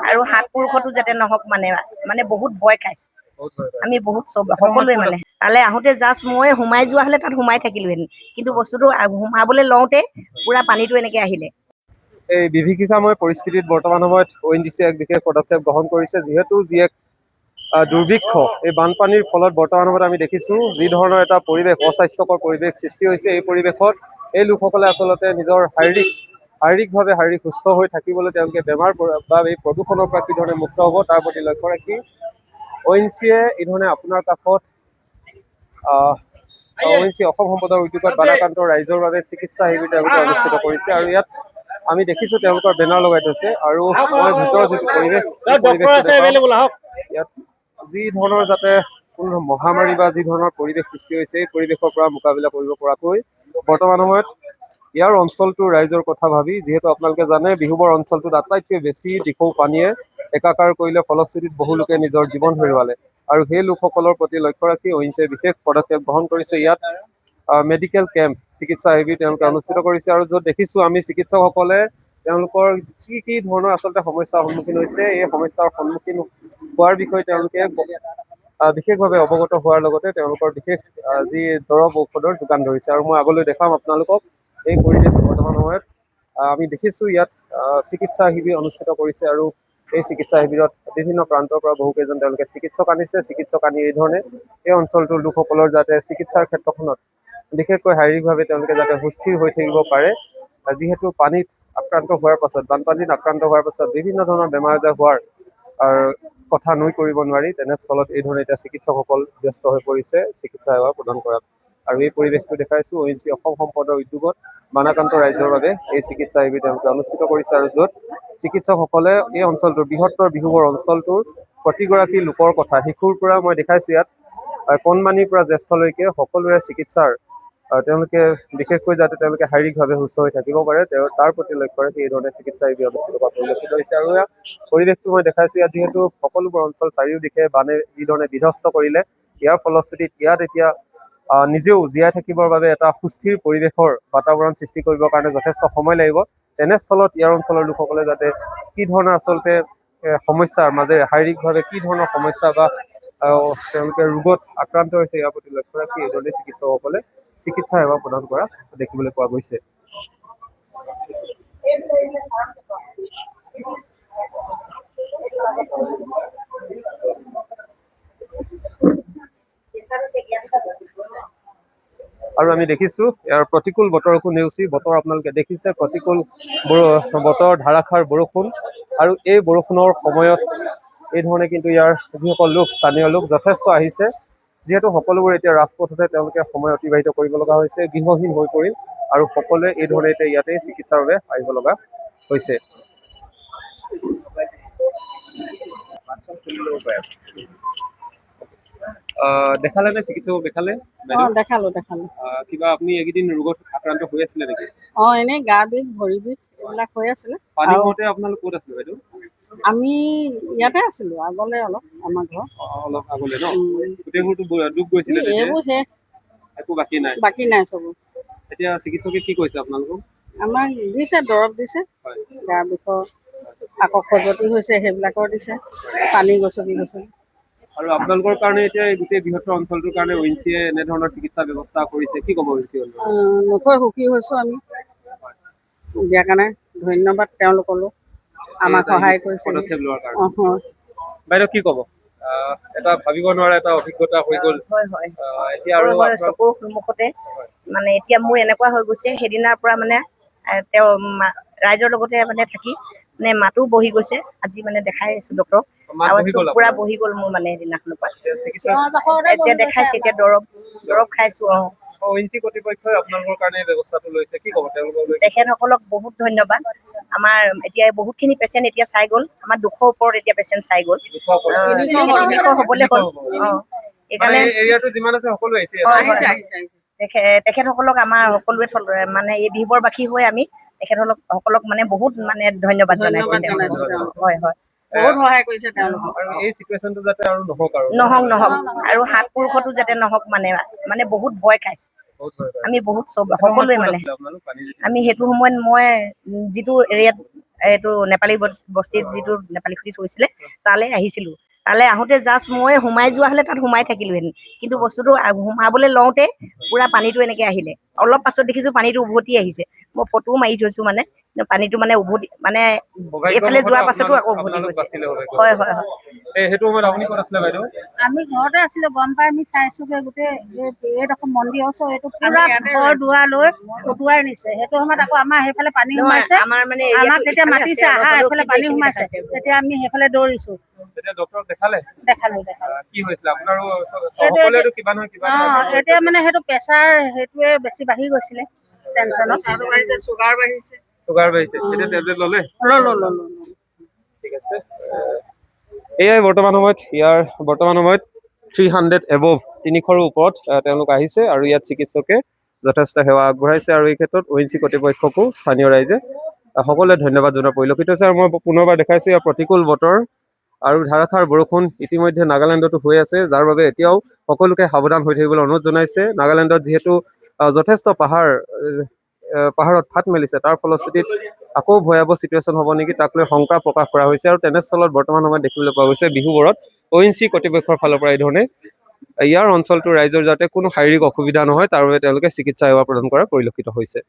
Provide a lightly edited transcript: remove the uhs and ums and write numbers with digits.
আৰু হাত পুৰুষতো যাতে নহওক মানে বহুত ভয় খাইছে আমি বহুত সকলোৱে মানে তালৈ আহোঁতে জাষ্ট মই সোমাই যোৱা হ'লে তাত সোমাই থাকিলোহেঁতেন কিন্তু বস্তুটো সোমাবলৈ লওঁতে পুৰা পানীটো এনেকে আহিলে এই বিভীষিকাময় পৰিস্থিতিত বৰ্তমান সময়ত ONGC এক বিশেষ পদক্ষেপ গ্ৰহণ কৰিছে যিহেতু যি এক দুৰ্ভিক্ষ এই বানপানীৰ ফলত বৰ্তমান সময়ত আমি দেখিছোঁ যি ধৰণৰ এটা পৰিৱেশ অস্বাস্থ্যকৰ পৰিৱেশ সৃষ্টি হৈছে এই পৰিৱেশত এই লোকসকলে আচলতে নিজৰ শাৰীৰিক সুস্থ হৈ থাকিবলৈ তেওঁলোকে বেমাৰ বা এই প্ৰদূষণৰ পৰা কি ধৰণে মুক্ত হ'ব তাৰ প্ৰতি লক্ষ্য ৰাখি ONGCয়ে এই ধৰণে আপোনাৰ কাষত ONGC অসম সম্পদৰ উদ্যোগত বাধাক্ৰান্ত ৰাইজৰ বাবে চিকিৎসা শিবিৰ তেওঁলোকে অনুষ্ঠিত কৰিছে আৰু ইয়াত আমি দেখিছোঁ তেওঁলোকৰ বেনাৰ লগাই থৈছে আৰু মই ভিতৰৰ যিটো পৰিৱেশ ইয়াত যি ধৰণৰ যাতে কোনো মহামাৰী বা যি ধৰণৰ পৰিৱেশ সৃষ্টি হৈছে এই পৰিৱেশৰ পৰা মোকাবিলা কৰিব পৰাকৈ বৰ্তমান সময়ত ইয়াৰ অঞ্চলটোৰ ৰাইজৰ কথা ভাবি যিহেতু আপোনালোকে জানে বিহুবৰ অঞ্চলটোত আটাইতকৈ বেছি দিখৌ পানীয়ে একাকাৰ কৰিলে ফলশ্ৰুতিত বহু লোকে নিজৰ জীৱন হেৰুৱালে আৰু সেই লোকসকলৰ প্ৰতি লক্ষ্য ৰাখি ONGCয়ে বিশেষ পদক্ষেপ গ্ৰহণ কৰিছে ইয়াত মেডিকেল কেম্প চিকিৎসা শিবিৰ তেওঁলোকে অনুষ্ঠিত কৰিছে আৰু য'ত দেখিছোঁ আমি চিকিৎসকসকলে তেওঁলোকৰ কি ধৰণৰ আচলতে সমস্যাৰ সন্মুখীন হৈছে এই সমস্যাৰ সন্মুখীন হোৱাৰ বিষয়ে তেওঁলোকে বিশেষভাৱে অৱগত হোৱাৰ লগতে তেওঁলোকৰ বিশেষ যি দৰৱ ঔষধৰ যোগান ধৰিছে আৰু মই আগলৈ দেখাম আপোনালোকক এই পৰিৱেশ বৰ্তমান সময়ত আমি দেখিছোঁ ইয়াত চিকিৎসা শিবিৰ অনুষ্ঠিত কৰিছে আৰু এই চিকিৎসা শিবিৰত বিভিন্ন প্ৰান্তৰ পৰা বহুকেইজন তেওঁলোকে চিকিৎসক আনিছে চিকিৎসক আনি এই ধৰণে এই অঞ্চলটোৰ লোকসকলৰ যাতে চিকিৎসাৰ ক্ষেত্ৰখনত বিশেষকৈ শাৰীৰিকভাৱে তেওঁলোকে যাতে সুস্থিৰ হৈ থাকিব পাৰে যিহেতু বানপানীত আক্ৰান্ত হোৱাৰ পাছত বিভিন্ন ধৰণৰ বেমাৰ আজাৰ হোৱাৰ কথা নুই কৰিব নোৱাৰি তেনেস্থলত এই ধৰণে এতিয়া চিকিৎসকসকল ব্যস্ত হৈ পৰিছে চিকিৎসা সেৱা প্ৰদান কৰাত আৰু এই পৰিৱেশটো দেখাইছোঁ ONGC অসম সম্পদৰ উদ্যোগত বানাক্ৰান্ত ৰাইজৰ বাবে এই চিকিৎসা শিবিৰ তেওঁলোকে অনুষ্ঠিত কৰিছে আৰু য'ত চিকিৎসকসকলে এই অঞ্চলটোৰ বৃহত্তৰ বিহুবৰ অঞ্চলটোৰ প্ৰতিগৰাকী লোকৰ কথা শিশুৰ পৰা মই দেখাইছোঁ ইয়াত কণমানিৰ পৰা জ্যেষ্ঠলৈকে সকলোৰে চিকিৎসাৰ তেওঁলোকে বিশেষকৈ যাতে তেওঁলোকে শাৰীৰিকভাৱে সুস্থ হৈ থাকিব পাৰে তাৰ প্ৰতি লক্ষ্য ৰাখি এই ধৰণে চিকিৎসা শিবিৰ অনুষ্ঠিত কৰা পৰিলক্ষিত হৈছে আৰু ইয়াৰ পৰিৱেশটো মই দেখাইছোঁ ইয়াত যিহেতু সকলোবোৰ অঞ্চল চাৰিওদিশে বানে যিধৰণে বিধ্বস্ত কৰিলে ইয়াৰ ফলশ্ৰুতিত ইয়াত এতিয়া নিজেও জীয়াই থাকিবৰ বাবে এটা সুস্থিৰ পৰিৱেশৰ বাতাবৰণ সৃষ্টি কৰিবৰ কাৰণে যথেষ্ট সময় লাগিব তেনেস্থলত ইয়াৰ অঞ্চলৰ লোকসকলে যাতে কি ধৰণৰ আচলতে সমস্যাৰ মাজেৰে শাৰীৰিকভাৱে কি ধৰণৰ সমস্যা বা তেওঁলোকে ৰোগত আক্ৰান্ত হৈছে ইয়াৰ প্ৰতি লক্ষ্য ৰাখি এইদৰে চিকিৎসকসকলে চিকিৎসা সেৱা প্ৰদান কৰা দেখিবলৈ পোৱা গৈছে আৰু আমি দেখিছোঁ ইয়াৰ প্ৰতিকূল বতৰকো নেওচি বতৰ আপোনালোকে দেখিছে প্ৰতিকূল বতৰ ধাৰাসাৰ বৰষুণ আৰু এই বৰষুণৰ সময়ত এই ধৰণে কিন্তু ইয়াৰ যিসকল লোক স্থানীয় লোক যথেষ্ট আহিছে যিহেতু সকলোবোৰ এতিয়া ৰাজপথতে তেওঁলোকে সময় অতিবাহিত কৰিব লগা হৈছে গৃহহীন হৈ পৰিল আৰু সকলোৱে এই ধৰণে এতিয়া ইয়াতে চিকিৎসাৰ বাবে আহিব লগা হৈছে দেখালে নে চিকিৎসক দেখালে দেখালো কিবা আপুনি এইকেইদিন ৰোগত আক্ৰান্ত হৈ আছিলে নেকি এনেই গা বিষ ভৰি বিষ এইবিলাক হৈ আছিলে পানী হওঁতে আপোনালোক ক'ত আছিলে বাইদেউ আমি ইয়াতে আছিলো আগলে অলপ আমাৰ ঘৰ অলপ আগলে ন গোটেইবোৰতো ডুব গৈছিলে এইবোৰ শেষ একো বাকী নাই চব এতিয়া চিকিৎসকে কি কৈছে আপোনালোকক আমাক দিছে দৰৱ দিছে গা বিষৰ আকৌ খজুৱতি হৈছে সেইবিলাকৰ দিছে পানী গছকি আৰু আপোনালোকৰ কাৰণে এতিয়া গোটেই বৃহত্তৰ অঞ্চলটোৰ কাৰণে ONGCয়ে এনেধৰণৰ চিকিৎসা ব্যৱস্থা কৰিছে কি ক'ব ONGCয়ে নথৈ সুখী হৈছোঁ আমি দিয়াৰ কাৰণে ধন্যবাদ তেওঁলোকলৈ আমাক সহায় কৰিছে পদক্ষেপ লোৱাৰ কাৰণে বাইদেউ কি ক'ব এটা ভাবিব নোৱাৰা এটা অভিজ্ঞতা হৈ গ'ল এতিয়া আৰু চকুৰ সন্মুখতে মানে এতিয়া মোৰ এনেকুৱা হৈ গৈছে সেইদিনাৰ পৰা মানে তেওঁ ৰাইজৰ লগতে মানে থাকি মানে মাতো বহি গৈছে আজি মানে দেখাই আছো ডক্টৰক পুৰা বহি গ'ল মোৰ মানে সেইদিনাখনৰ পৰা এতিয়া দেখাইছে এতিয়া দৰৱ খাইছো ONGC কৰ্তৃপক্ষই আপোনালোকৰ কাৰণে ব্যৱস্থাটো লৈছে কি ক'ব তেওঁলোকক তেখেতসকলক বহুত ধন্যবাদ আমাৰ এতিয়া বহুতখিনি পেচেণ্ট এতিয়া চাই গ'ল আমাৰ 200 ওপৰত এতিয়া পেচেণ্ট চাই গ'ল 300 হ'বলৈ হ'ল এইকাৰণে এৰিয়াটো যিমান আছে সকলো আহিছে তেখেতসকলক আমাৰ সকলোৱে মানে এই বিহুবৰবাসী হৈ আমি তেখেতসকলক মানে বহুত মানে ধন্যবাদ জনাইছো হয় বহুত সহায় কৰিছে তেওঁলোকক আৰু এই চিটুৱেশ্যনটো যাতে আৰু নহওক আৰু হাত পুৰুষতো যাতে নহওক মানে বহুত ভয় খাইছে আমি বহুত সকলোৱে মানে আমি সেইটো সময়ত মই যিটো এৰিয়াত এইটো নেপালী বস্তিত যিটো নেপালী খুটিত হৈছিলে তালৈ আহিছিলোঁ। তালৈ আহোঁতে জাষ্ট মই সোমাই যোৱা হ'লে তাত সোমাই থাকিলোহেঁতেন, কিন্তু বস্তুটো সোমাবলৈ লওঁতে পুৰা পানীটো এনেকৈ আহিলে। অলপ পাছত দেখিছোঁ পানীটো উভতি আহিছে। মই ফটোও মাৰি থৈছোঁ, মানে পানীটো মানে উভতি মানে এইফালে যোৱাৰ পাছতো আকৌ উভতি গৈছে। হয় হয় হয়। সেইটো সময়ত আপুনি ক'ত আছিলে বাইদেউ? আমি ঘৰতে আছিলো, গম পাই আমি চাইছোগে গোটেই এইডোখৰ মন্দিৰ ওচৰ এইটো পুৰা ঘৰ দুৱাৰ লৈ উটুৱাই নিছে। সেইটো সময়ত আকৌ আমাৰ সেইফালে পানী সোমাইছে, আমাৰ মানে আমাক তেতিয়া মাতিছে আহা এইফালে পানী সোমাইছে, তেতিয়া আমি সেইফালে দৌৰিছো। তেতিয়া ডক্টৰক দেখালে? দেখালো। কি হৈছিলে আপোনাৰো? সকলোৱেতো কিবা নহয় কিবা এতিয়া মানে সেইটো প্ৰেছাৰ সেইটোৱে বেছি বাঢ়ি গৈছিলে, টেনচনত চুগাৰ বাঢ়িছে। এতিয়া টেবলেট ল'লে? ললো। ঠিক আছে। এয়াই বৰ্তমান সময়ত 300 এবভ 300ৰ ওপৰত তেওঁলোক আহিছে আৰু ইয়াত চিকিৎসকে যথেষ্ট সেৱা আগবঢ়াইছে। আৰু এই ক্ষেত্ৰত ONGC কৰ্তৃপক্ষকো স্থানীয় ৰাইজে সকলোৱে ধন্যবাদ জনোৱা পৰিলক্ষিত হৈছে। আৰু মই পুনৰবাৰ দেখাইছো ইয়াৰ প্ৰতিকূল বতৰ আৰু ধাৰাসাৰ বৰষুণ ইতিমধ্যে নাগালেণ্ডতো হৈ আছে, যাৰ বাবে এতিয়াও সকলোকে সাৱধান হৈ থাকিবলৈ অনুৰোধ জনাইছে। নাগালেণ্ডত যিহেতু যথেষ্ট পাহাৰত ফাট মেলিছে, তাৰ ফলশ্ৰুতিত আকৌ ভয়াৱহ চিটুৱেশ্যন হ'ব নেকি তাক লৈ শংকা প্ৰকাশ কৰা হৈছে। আৰু তেনেস্থলত বৰ্তমান সময়ত দেখিবলৈ পোৱা গৈছে বিহুবোৰত ONGC কৰ্তৃপক্ষৰ ফালৰ পৰা এই ধৰণে ইয়াৰ অঞ্চলটোৰ ৰাইজৰ যাতে কোনো শাৰীৰিক অসুবিধা নহয় তাৰ বাবে তেওঁলোকে চিকিৎসা সেৱা প্ৰদান কৰা পৰিলক্ষিত হৈছে।